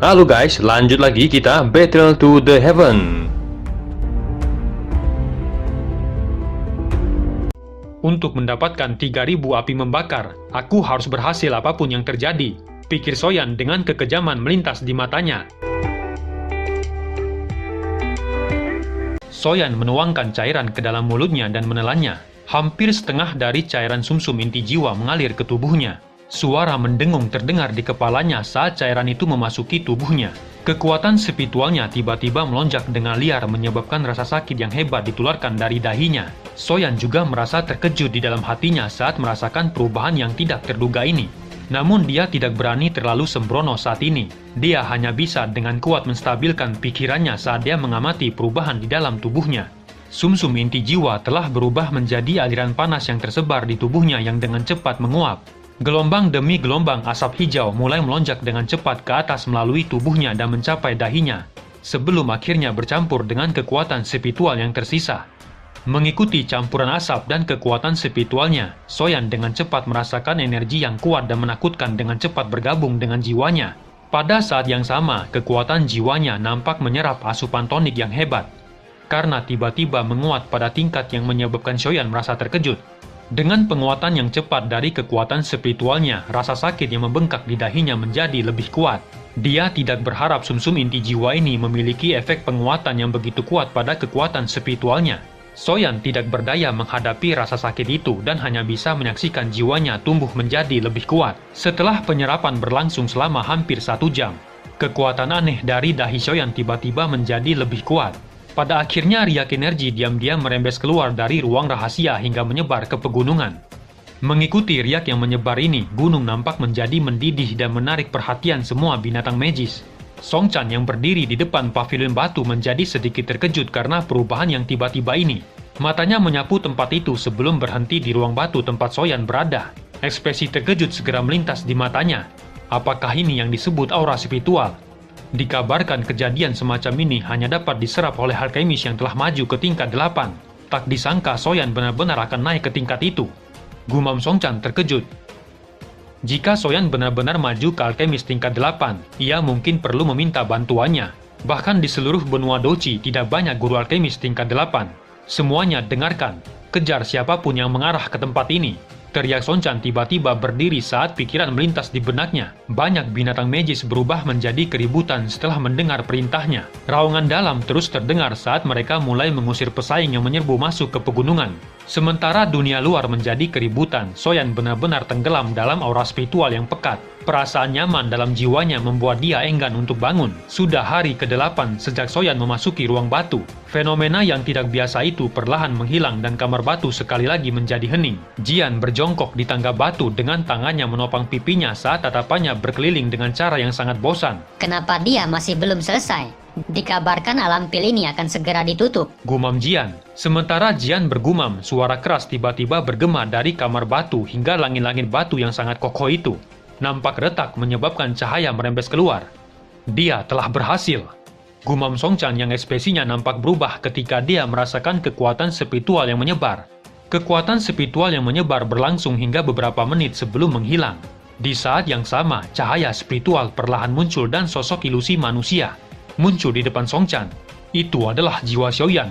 Halo guys, lanjut lagi kita Battle to the Heaven. Untuk mendapatkan 3000 api membakar, aku harus berhasil apapun yang terjadi, pikir Soyan dengan kekejaman melintas di matanya. Soyan menuangkan cairan ke dalam mulutnya dan menelannya. Hampir setengah dari cairan sumsum inti jiwa mengalir ke tubuhnya. Suara mendengung terdengar di kepalanya saat cairan itu memasuki tubuhnya. Kekuatan spiritualnya tiba-tiba melonjak dengan liar menyebabkan rasa sakit yang hebat ditularkan dari dahinya. Soyan juga merasa terkejut di dalam hatinya saat merasakan perubahan yang tidak terduga ini. Namun dia tidak berani terlalu sembrono saat ini. Dia hanya bisa dengan kuat menstabilkan pikirannya saat dia mengamati perubahan di dalam tubuhnya. Sumsum inti jiwa telah berubah menjadi aliran panas yang tersebar di tubuhnya yang dengan cepat menguap. Gelombang demi gelombang asap hijau mulai melonjak dengan cepat ke atas melalui tubuhnya dan mencapai dahinya, sebelum akhirnya bercampur dengan kekuatan spiritual yang tersisa. Mengikuti campuran asap dan kekuatan spiritualnya, Soyan dengan cepat merasakan energi yang kuat dan menakutkan dengan cepat bergabung dengan jiwanya. Pada saat yang sama, kekuatan jiwanya nampak menyerap asupan tonik yang hebat, karena tiba-tiba menguat pada tingkat yang menyebabkan Soyan merasa terkejut. Dengan penguatan yang cepat dari kekuatan spiritualnya, rasa sakit yang membengkak di dahinya menjadi lebih kuat. Dia tidak berharap sumsum inti jiwa ini memiliki efek penguatan yang begitu kuat pada kekuatan spiritualnya. Soyan tidak berdaya menghadapi rasa sakit itu dan hanya bisa menyaksikan jiwanya tumbuh menjadi lebih kuat. Setelah penyerapan berlangsung selama hampir 1 jam, kekuatan aneh dari dahi Soyan tiba-tiba menjadi lebih kuat. Pada akhirnya riak energi diam-diam merembes keluar dari ruang rahasia hingga menyebar ke pegunungan. Mengikuti riak yang menyebar ini, gunung nampak menjadi mendidih dan menarik perhatian semua binatang magis. Songchan yang berdiri di depan pavilion batu menjadi sedikit terkejut karena perubahan yang tiba-tiba ini. Matanya menyapu tempat itu sebelum berhenti di ruang batu tempat Soyan berada. Ekspresi terkejut segera melintas di matanya. Apakah ini yang disebut aura spiritual? Dikabarkan kejadian semacam ini hanya dapat diserap oleh alkemis yang telah maju ke tingkat 8. Tak disangka Soyan benar-benar akan naik ke tingkat itu. Gumam Songchan terkejut. Jika Soyan benar-benar maju ke alkemis tingkat 8, ia mungkin perlu meminta bantuannya. Bahkan di seluruh benua Dochi tidak banyak guru alkemis tingkat 8. Semuanya dengarkan, kejar siapapun yang mengarah ke tempat ini. Teriak Songchan tiba-tiba berdiri saat pikiran melintas di benaknya. Banyak binatang magis berubah menjadi keributan setelah mendengar perintahnya. Raungan dalam terus terdengar saat mereka mulai mengusir pesaing yang menyerbu masuk ke pegunungan. Sementara dunia luar menjadi keributan, Soyan benar-benar tenggelam dalam aura spiritual yang pekat. Perasaan nyaman dalam jiwanya membuat dia enggan untuk bangun. Sudah hari ke-8 sejak Soyan memasuki ruang batu. Fenomena yang tidak biasa itu perlahan menghilang dan kamar batu sekali lagi menjadi hening. Jian berjongkok di tangga batu dengan tangannya menopang pipinya saat tatapannya berkeliling dengan cara yang sangat bosan. Kenapa dia masih belum selesai? Dikabarkan alam pil ini akan segera ditutup. Gumam Jian. Sementara Jian bergumam, suara keras tiba-tiba bergema dari kamar batu hingga langit-langit batu yang sangat kokoh itu nampak retak menyebabkan cahaya merembes keluar. Dia telah berhasil. Gumam Songchan yang ekspresinya nampak berubah ketika dia merasakan kekuatan spiritual yang menyebar. Kekuatan spiritual yang menyebar berlangsung hingga beberapa menit sebelum menghilang. Di saat yang sama, cahaya spiritual perlahan muncul dan sosok ilusi manusia muncul di depan Songchan. Itu adalah jiwa Soyan.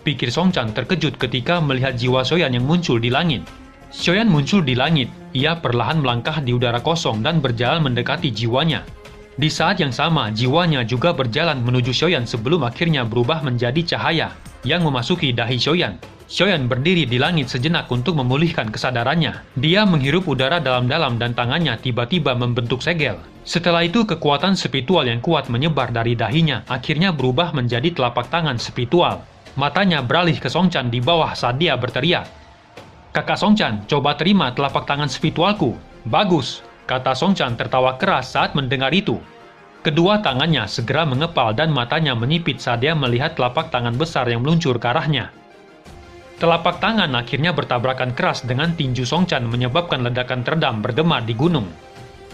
Pikir Songchan terkejut ketika melihat jiwa Soyan yang muncul di langit. Soyan muncul di langit. Ia perlahan melangkah di udara kosong dan berjalan mendekati jiwanya. Di saat yang sama, jiwanya juga berjalan menuju Soyan sebelum akhirnya berubah menjadi cahaya yang memasuki dahi Soyan. Soyan berdiri di langit sejenak untuk memulihkan kesadarannya. Dia menghirup udara dalam-dalam dan tangannya tiba-tiba membentuk segel. Setelah itu kekuatan spiritual yang kuat menyebar dari dahinya akhirnya berubah menjadi telapak tangan spiritual. Matanya beralih ke Songchan di bawah saat dia berteriak. Kakak Songchan, coba terima telapak tangan spiritualku. Bagus, kata Songchan tertawa keras saat mendengar itu. Kedua tangannya segera mengepal dan matanya menyipit saat dia melihat telapak tangan besar yang meluncur ke arahnya. Telapak tangan akhirnya bertabrakan keras dengan tinju Songchan menyebabkan ledakan teredam bergema di gunung.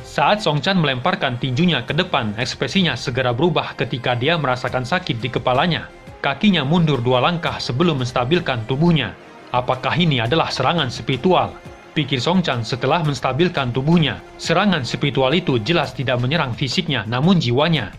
Saat Songchan melemparkan tinjunya ke depan, ekspresinya segera berubah ketika dia merasakan sakit di kepalanya. Kakinya mundur 2 langkah sebelum menstabilkan tubuhnya. Apakah ini adalah serangan spiritual? pikir Song Chan setelah menstabilkan tubuhnya. Serangan spiritual itu jelas tidak menyerang fisiknya, namun jiwanya.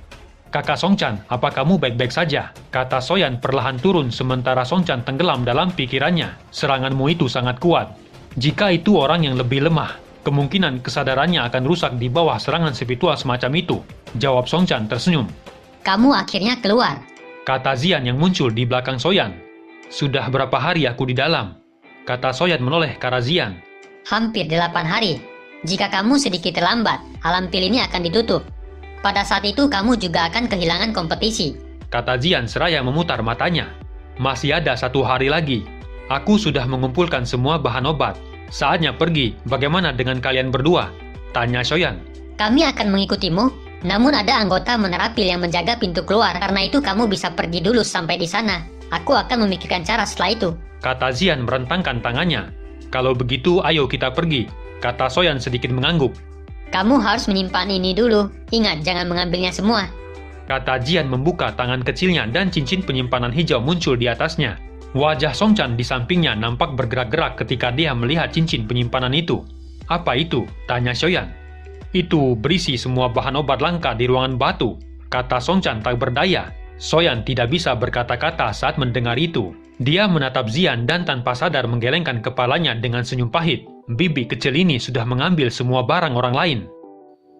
Kakak Song Chan, apa kamu baik-baik saja? Kata Soyan perlahan turun sementara Song Chan tenggelam dalam pikirannya. Seranganmu itu sangat kuat. Jika itu orang yang lebih lemah, kemungkinan kesadarannya akan rusak di bawah serangan spiritual semacam itu. Jawab Song Chan tersenyum. Kamu akhirnya keluar. Kata Zian yang muncul di belakang Soyan. Sudah berapa hari aku di dalam? Kata Soyan menoleh ke arah Zian. Hampir 8 hari. Jika kamu sedikit terlambat, alam pil ini akan ditutup. Pada saat itu kamu juga akan kehilangan kompetisi. Kata Zian seraya memutar matanya. Masih ada 1 hari lagi. Aku sudah mengumpulkan semua bahan obat. Saatnya pergi. Bagaimana dengan kalian berdua? Tanya Soyan. Kami akan mengikutimu, namun ada anggota menerapil yang menjaga pintu keluar. Karena itu kamu bisa pergi dulu sampai di sana. Aku akan memikirkan cara setelah itu. Kata Zian merentangkan tangannya. Kalau begitu, ayo kita pergi. Kata Soyan sedikit mengangguk. Kamu harus menyimpan ini dulu. Ingat, jangan mengambilnya semua. Kata Zian membuka tangan kecilnya dan cincin penyimpanan hijau muncul di atasnya. Wajah Song Chan di sampingnya nampak bergerak-gerak ketika dia melihat cincin penyimpanan itu. Apa itu? Tanya Soyan. Itu berisi semua bahan obat langka di ruangan batu. Kata Song Chan tak berdaya. Soyan tidak bisa berkata-kata saat mendengar itu. Dia menatap Zian dan tanpa sadar menggelengkan kepalanya dengan senyum pahit. Bibi kecil ini sudah mengambil semua barang orang lain.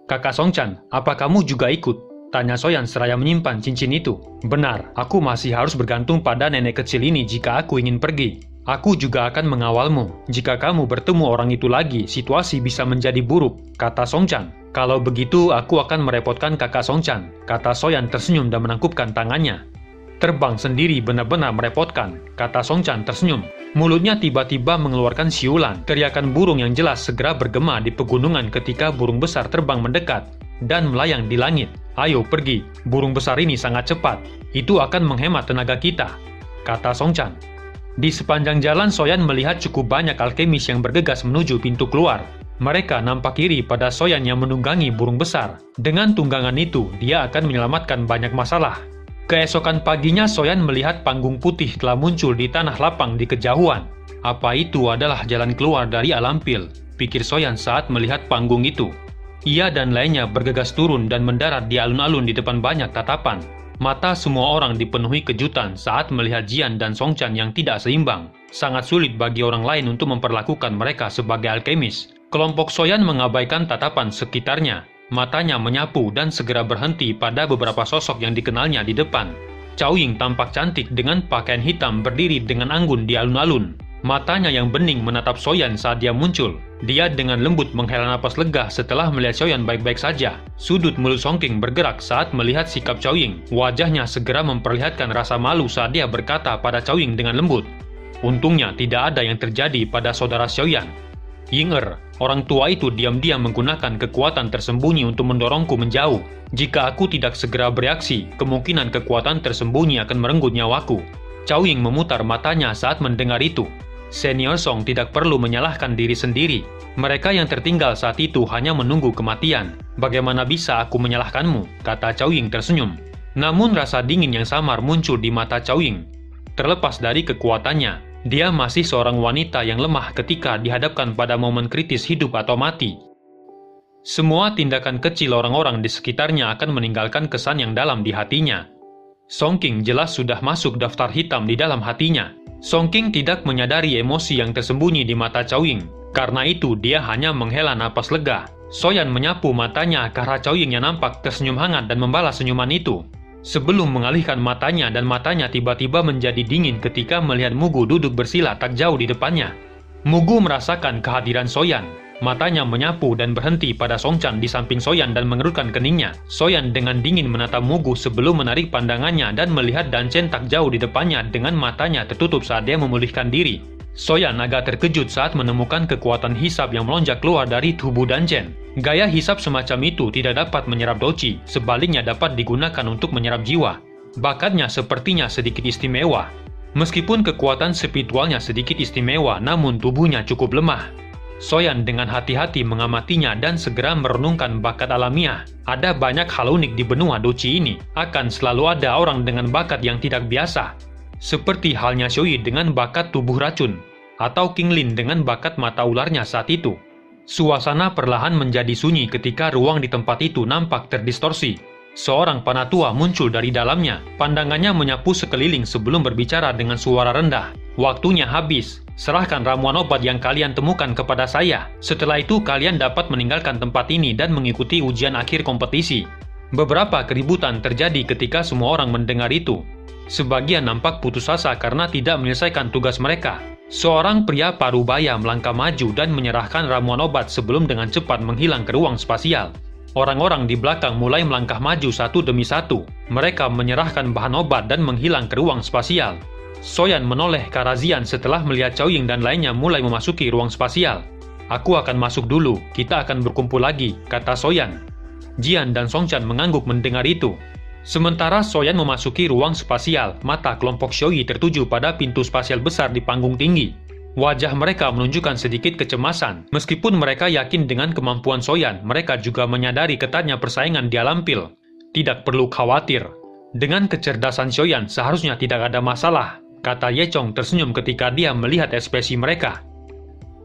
Kakak Song Chan, apa kamu juga ikut? Tanya Soyan seraya menyimpan cincin itu. Benar, aku masih harus bergantung pada nenek kecil ini jika aku ingin pergi. Aku juga akan mengawalmu. Jika kamu bertemu orang itu lagi, situasi bisa menjadi buruk, kata Song Chan. Kalau begitu, aku akan merepotkan kakak Song Chan, kata Soyan tersenyum dan menangkupkan tangannya. Terbang sendiri benar-benar merepotkan, kata Song Chan tersenyum. Mulutnya tiba-tiba mengeluarkan siulan. Teriakan burung yang jelas segera bergema di pegunungan ketika burung besar terbang mendekat dan melayang di langit. Ayo pergi, burung besar ini sangat cepat. Itu akan menghemat tenaga kita, kata Song Chan. Di sepanjang jalan Soyan melihat cukup banyak alkemis yang bergegas menuju pintu keluar. Mereka nampak iri pada Soyan yang menunggangi burung besar. Dengan tunggangan itu, dia akan menyelamatkan banyak masalah. Keesokan paginya Soyan melihat panggung putih telah muncul di tanah lapang di kejauhan. Apa itu adalah jalan keluar dari alam pil? Pikir Soyan saat melihat panggung itu. Ia dan lainnya bergegas turun dan mendarat di alun-alun di depan banyak tatapan. Mata semua orang dipenuhi kejutan saat melihat Zian dan Song Chan yang tidak seimbang. Sangat sulit bagi orang lain untuk memperlakukan mereka sebagai alkemis. Kelompok Soyan mengabaikan tatapan sekitarnya. Matanya menyapu dan segera berhenti pada beberapa sosok yang dikenalnya di depan. Cao Ying tampak cantik dengan pakaian hitam berdiri dengan anggun di alun-alun. Matanya yang bening menatap Soyan saat dia muncul. Dia dengan lembut menghela napas lega setelah melihat Soyan baik-baik saja. Sudut mulut Song King bergerak saat melihat sikap Cao Ying. Wajahnya segera memperlihatkan rasa malu saat dia berkata pada Cao Ying dengan lembut. Untungnya tidak ada yang terjadi pada saudara Xiaoyan. Yinger, orang tua itu diam-diam menggunakan kekuatan tersembunyi untuk mendorongku menjauh. Jika aku tidak segera bereaksi, kemungkinan kekuatan tersembunyi akan merenggut nyawaku. Cao Ying memutar matanya saat mendengar itu. Senior Song tidak perlu menyalahkan diri sendiri. Mereka yang tertinggal saat itu hanya menunggu kematian. Bagaimana bisa aku menyalahkanmu? Kata Cao Ying tersenyum. Namun rasa dingin yang samar muncul di mata Cao Ying. Terlepas dari kekuatannya, dia masih seorang wanita yang lemah ketika dihadapkan pada momen kritis hidup atau mati. Semua tindakan kecil orang-orang di sekitarnya akan meninggalkan kesan yang dalam di hatinya. Song King jelas sudah masuk daftar hitam di dalam hatinya. Song King tidak menyadari emosi yang tersembunyi di mata Cao Ying. Karena itu dia hanya menghela napas lega. Soyan menyapu matanya ke arah Cao Ying yang nampak tersenyum hangat dan membalas senyuman itu. Sebelum mengalihkan matanya dan matanya tiba-tiba menjadi dingin ketika melihat Mugu duduk bersila tak jauh di depannya. Mugu merasakan kehadiran Soyan. Matanya menyapu dan berhenti pada Song Chan di samping Soyan dan mengerutkan keningnya. Soyan dengan dingin menatap Mugu sebelum menarik pandangannya dan melihat Danchen tak jauh di depannya dengan matanya tertutup saat dia memulihkan diri. Soyan agak terkejut saat menemukan kekuatan hisap yang melonjak keluar dari tubuh Danchen. Gaya hisap semacam itu tidak dapat menyerap doci, sebaliknya dapat digunakan untuk menyerap jiwa. Bakatnya sepertinya sedikit istimewa. Meskipun kekuatan spiritualnya sedikit istimewa, namun tubuhnya cukup lemah. Soyan dengan hati-hati mengamatinya dan segera merenungkan bakat alamiah. Ada banyak hal unik di benua doci ini. Akan selalu ada orang dengan bakat yang tidak biasa. Seperti halnya Xiuyi dengan bakat tubuh racun. atau King Lin dengan bakat mata ularnya saat itu. Suasana perlahan menjadi sunyi ketika ruang di tempat itu nampak terdistorsi. Seorang panatua muncul dari dalamnya. Pandangannya menyapu sekeliling sebelum berbicara dengan suara rendah. "Waktunya habis. Serahkan ramuan obat yang kalian temukan kepada saya. Setelah itu kalian dapat meninggalkan tempat ini dan mengikuti ujian akhir kompetisi." Beberapa keributan terjadi ketika semua orang mendengar itu. Sebagian nampak putus asa karena tidak menyelesaikan tugas mereka. Seorang pria parubaya melangkah maju dan menyerahkan ramuan obat sebelum dengan cepat menghilang ke ruang spasial. Orang-orang di belakang mulai melangkah maju satu demi satu. Mereka menyerahkan bahan obat dan menghilang ke ruang spasial. Soyan menoleh ke arah Zian setelah melihat Cao Ying dan lainnya mulai memasuki ruang spasial. "Aku akan masuk dulu, kita akan berkumpul lagi," kata Soyan. Jian dan Songchan mengangguk mendengar itu. Sementara Soyan memasuki ruang spasial, mata kelompok Xiaoyi tertuju pada pintu spasial besar di panggung tinggi. Wajah mereka menunjukkan sedikit kecemasan. Meskipun mereka yakin dengan kemampuan Soyan, mereka juga menyadari ketatnya persaingan di alam pil. Tidak perlu khawatir. Dengan kecerdasan Soyan, seharusnya tidak ada masalah, kata Ye Chong tersenyum ketika dia melihat ekspresi mereka.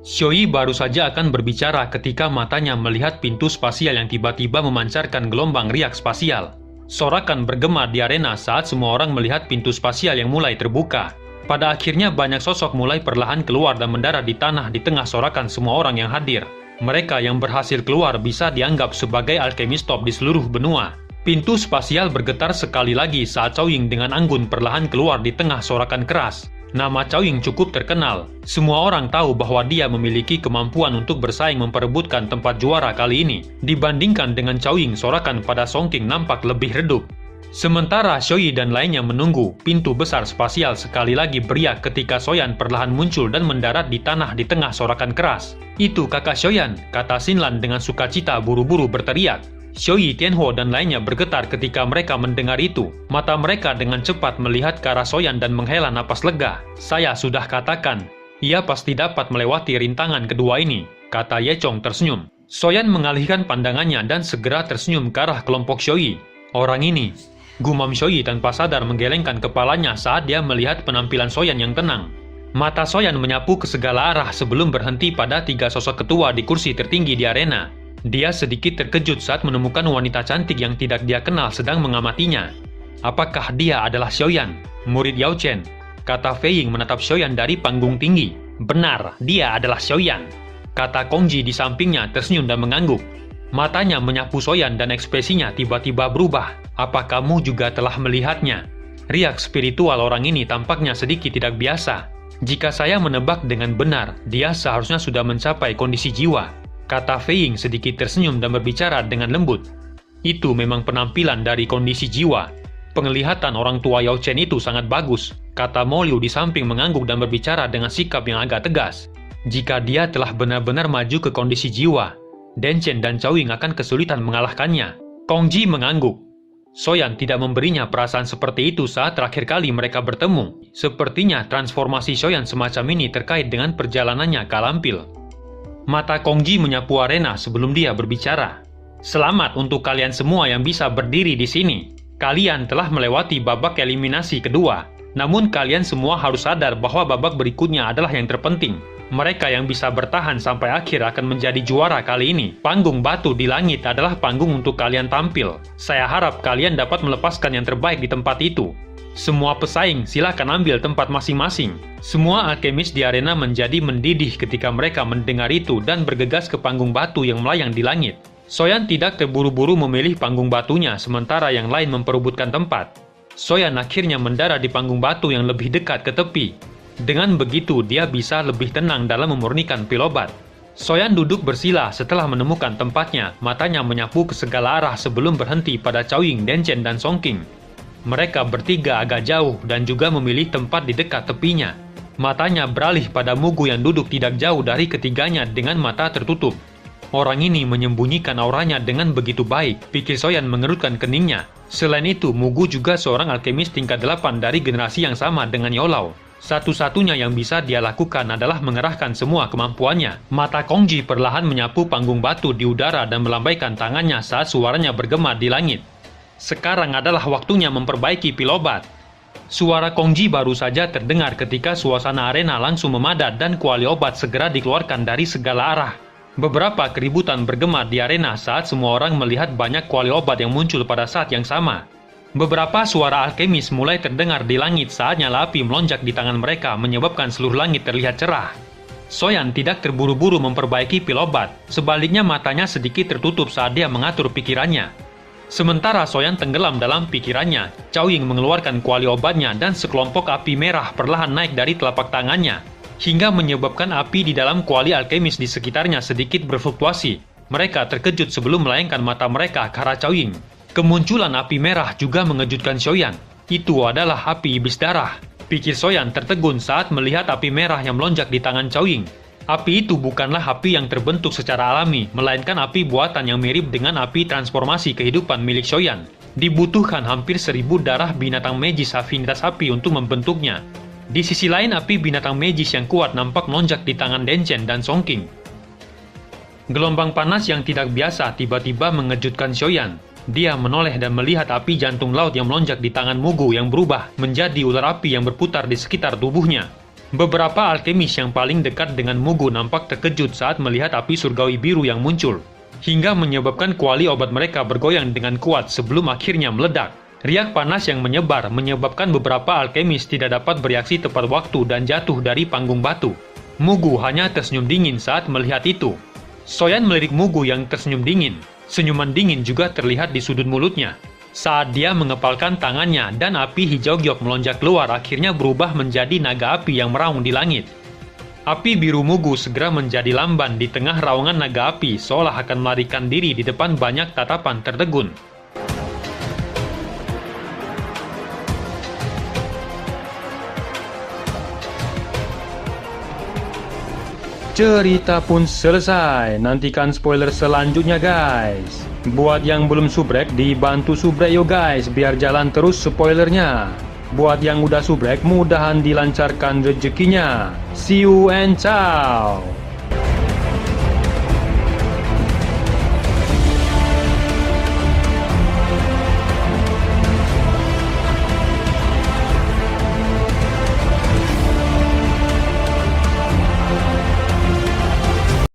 Xiaoyi baru saja akan berbicara ketika matanya melihat pintu spasial yang tiba-tiba memancarkan gelombang riak spasial. Sorakan bergema di arena saat semua orang melihat pintu spasial yang mulai terbuka. Pada akhirnya banyak sosok mulai perlahan keluar dan mendarat di tanah di tengah sorakan semua orang yang hadir. Mereka yang berhasil keluar bisa dianggap sebagai alkemis top di seluruh benua. Pintu spasial bergetar sekali lagi saat Cao Ying dengan anggun perlahan keluar di tengah sorakan keras. Nama Cao Ying cukup terkenal. Semua orang tahu bahwa dia memiliki kemampuan untuk bersaing memperebutkan tempat juara kali ini. Dibandingkan dengan Cao Ying, sorakan pada Song King nampak lebih redup. Sementara Xiaoyi dan lainnya menunggu, pintu besar spasial sekali lagi beriak ketika Soyan perlahan muncul dan mendarat di tanah di tengah sorakan keras. "Itu kakak Soyan," kata Xinlan dengan sukacita buru-buru berteriak. Xiaoyi, Tianhuo dan lainnya bergetar ketika mereka mendengar itu. Mata mereka dengan cepat melihat ke arah Soyan dan menghela napas lega. "Saya sudah katakan, ia pasti dapat melewati rintangan kedua ini," kata Ye Chong tersenyum. Soyan mengalihkan pandangannya dan segera tersenyum ke arah kelompok Xiaoyi. "Orang ini," gumam Xiaoyi tanpa sadar menggelengkan kepalanya saat dia melihat penampilan Soyan yang tenang. Mata Soyan menyapu ke segala arah sebelum berhenti pada tiga sosok ketua di kursi tertinggi di arena. Dia sedikit terkejut saat menemukan wanita cantik yang tidak dia kenal sedang mengamatinya. "Apakah dia adalah Xiaoyan, murid Yao Chen?" kata Fei Ying menatap Xiaoyan dari panggung tinggi. "Benar, dia adalah Xiaoyan," kata Kongji di sampingnya tersenyum dan mengangguk. Matanya menyapu Soyan dan ekspresinya tiba-tiba berubah. "Apa kamu juga telah melihatnya?" Riak spiritual orang ini tampaknya sedikit tidak biasa. "Jika saya menebak dengan benar, dia seharusnya sudah mencapai kondisi jiwa," kata Fei Ying sedikit tersenyum dan berbicara dengan lembut. "Itu memang penampilan dari kondisi jiwa. Penglihatan orang tua Yao Chen itu sangat bagus," kata Mo Liu di samping mengangguk dan berbicara dengan sikap yang agak tegas. "Jika dia telah benar-benar maju ke kondisi jiwa, Den Chen dan Cao Ying akan kesulitan mengalahkannya." Kongji mengangguk. Soyan tidak memberinya perasaan seperti itu saat terakhir kali mereka bertemu. Sepertinya transformasi Soyan semacam ini terkait dengan perjalanannya ke alam pil. Mata Kongji menyapu arena sebelum dia berbicara. "Selamat untuk kalian semua yang bisa berdiri di sini. Kalian telah melewati babak eliminasi kedua. Namun kalian semua harus sadar bahwa babak berikutnya adalah yang terpenting. Mereka yang bisa bertahan sampai akhir akan menjadi juara kali ini. Panggung batu di langit adalah panggung untuk kalian tampil. Saya harap kalian dapat melepaskan yang terbaik di tempat itu. Semua pesaing, silakan ambil tempat masing-masing." Semua alkemis di arena menjadi mendidih ketika mereka mendengar itu dan bergegas ke panggung batu yang melayang di langit. Soyan tidak terburu-buru memilih panggung batunya, sementara yang lain memperebutkan tempat. Soyan akhirnya mendarat di panggung batu yang lebih dekat ke tepi. Dengan begitu, dia bisa lebih tenang dalam memurnikan pil obat. Soyan duduk bersila setelah menemukan tempatnya, matanya menyapu ke segala arah sebelum berhenti pada Cao Ying, Den Chen, dan Song King. Mereka bertiga agak jauh dan juga memilih tempat di dekat tepinya. Matanya beralih pada Mugu yang duduk tidak jauh dari ketiganya dengan mata tertutup. Orang ini menyembunyikan auranya dengan begitu baik, pikir Soyan mengerutkan keningnya. Selain itu, Mugu juga seorang alkemis tingkat 8 dari generasi yang sama dengan Yolau. Satu-satunya yang bisa dia lakukan adalah mengerahkan semua kemampuannya. Mata Kongji perlahan menyapu panggung batu di udara dan melambaikan tangannya saat suaranya bergema di langit. "Sekarang adalah waktunya memperbaiki pil obat." Suara Kongji baru saja terdengar ketika suasana arena langsung memadat dan kuali obat segera dikeluarkan dari segala arah. Beberapa keributan bergema di arena saat semua orang melihat banyak kuali obat yang muncul pada saat yang sama. Beberapa suara alkemis mulai terdengar di langit saat nyala api melonjak di tangan mereka menyebabkan seluruh langit terlihat cerah. Soyan tidak terburu-buru memperbaiki pil obat, sebaliknya matanya sedikit tertutup saat dia mengatur pikirannya. Sementara Soyan tenggelam dalam pikirannya, Cao Ying mengeluarkan kuali obatnya dan sekelompok api merah perlahan naik dari telapak tangannya, hingga menyebabkan api di dalam kuali alkemis di sekitarnya sedikit berfluktuasi. Mereka terkejut sebelum melayangkan mata mereka ke arah Cao Ying. Kemunculan api merah juga mengejutkan Soyan. Itu adalah api iblis darah. Pikir Soyan tertegun saat melihat api merah yang melonjak di tangan Cao Ying. Api itu bukanlah api yang terbentuk secara alami, melainkan api buatan yang mirip dengan api transformasi kehidupan milik Soyan. Dibutuhkan hampir 1000 darah binatang magis afinitas api untuk membentuknya. Di sisi lain, api binatang magis yang kuat nampak melonjak di tangan Denchen dan Song Qing. Gelombang panas yang tidak biasa tiba-tiba mengejutkan Soyan. Dia menoleh dan melihat api jantung laut yang melonjak di tangan Mugu yang berubah menjadi ular api yang berputar di sekitar tubuhnya. Beberapa alkemis yang paling dekat dengan Mugu nampak terkejut saat melihat api surgawi biru yang muncul, hingga menyebabkan kuali obat mereka bergoyang dengan kuat sebelum akhirnya meledak. Riak panas yang menyebar menyebabkan beberapa alkemis tidak dapat bereaksi tepat waktu dan jatuh dari panggung batu. Mugu hanya tersenyum dingin saat melihat itu. Soyan melirik Mugu yang tersenyum dingin. Senyuman dingin juga terlihat di sudut mulutnya. Saat dia mengepalkan tangannya dan api hijau giok melonjak keluar akhirnya berubah menjadi naga api yang meraung di langit. Api biru Mugu segera menjadi lamban di tengah raungan naga api seolah akan melarikan diri di depan banyak tatapan tertegun. Cerita pun selesai. Nantikan spoiler selanjutnya guys. Buat yang belum subrek, dibantu subrek yo guys, biar jalan terus spoilernya. Buat yang udah subrek, mudahan dilancarkan rezekinya. See you and ciao.